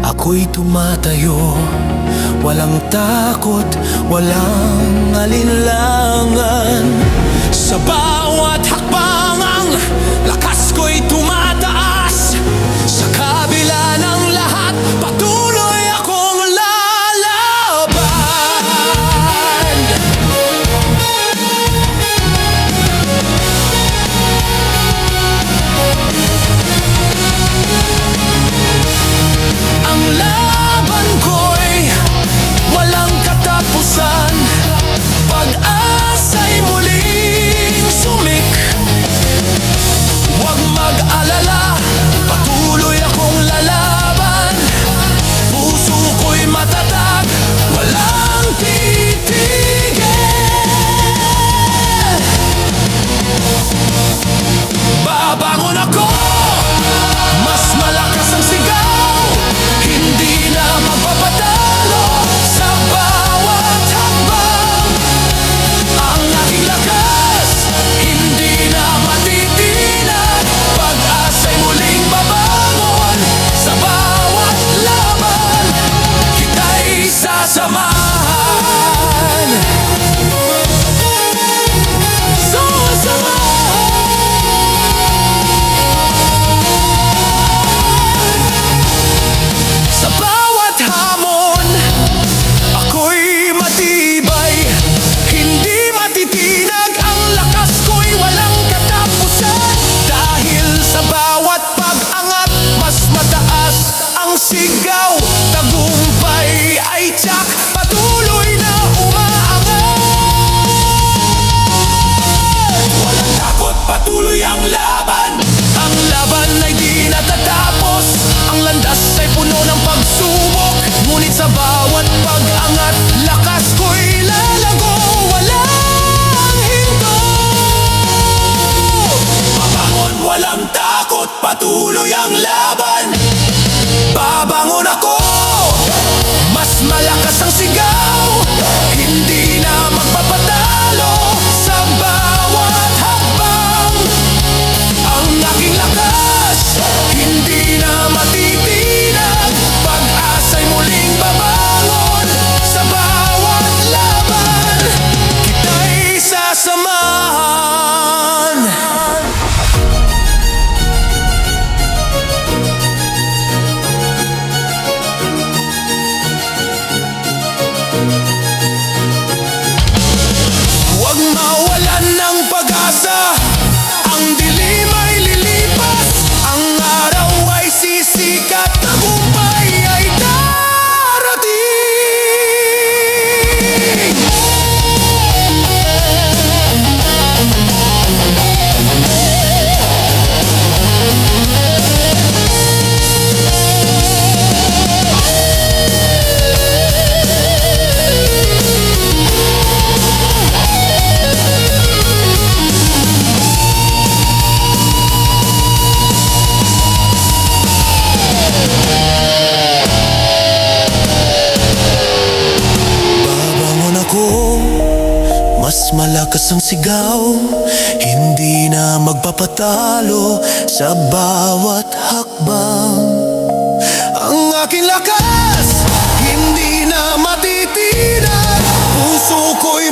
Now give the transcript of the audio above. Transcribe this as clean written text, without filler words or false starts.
Ako'y tumatayo, walang takot, walang alinlangan. Sa bawat hakbang ang lakas ko'y tumataas. Sa kabila ng lahat, patuloy akong lalaban. Ang laban ko'y walang katapusan. Pag-asa'y muling sumik. Huwag mag-alala, patuloy akong lalaban. Puso ko'y matatag, walang titigil. Babangon ako, mas malakas ang sigaw. Hindi na magpapatalo sa bawat hakbang. Ang aking lakas, hindi na matitinag. Pag-asa'y muling babangon. Sa bawat laban, kita'y sasamahan. Sa bawat hamon, ako'y matibay. Hindi matitinag, ang lakas ko'y walang katapusan. Dahil sa bawat pag-angat, mas mataas ang sigaw. Tagumpay ay tiyak, patuloy na umaangat. Walang takot, patuloy ang laban. Ang laban ay di natatapos. Ang landas ay puno ng pagsubok. Ngunit sa bawat pag-angat, lakas ko'y lalago. Walang hinto. Babangon, walang takot, patuloy ang laban. Babangon ako, mas malakas ang sigaw. Hindi na magpapatalo sa bawat hakbang. Ang aking lakas, hindi na matitinag. Pag-asa'y muling babangon. Sa bawat laban, kita'y sasamahan. Huwag mawalan ng pag-asa. Ang dilim ay lilipas. Ang araw ay sisikat. Tagumpay ay darating. Babangon ako, mas malakas ang sigaw. Hindi na magpapatalo sa bawat hakbang. Ang aking lakas, hindi na matitinag. Puso ko'y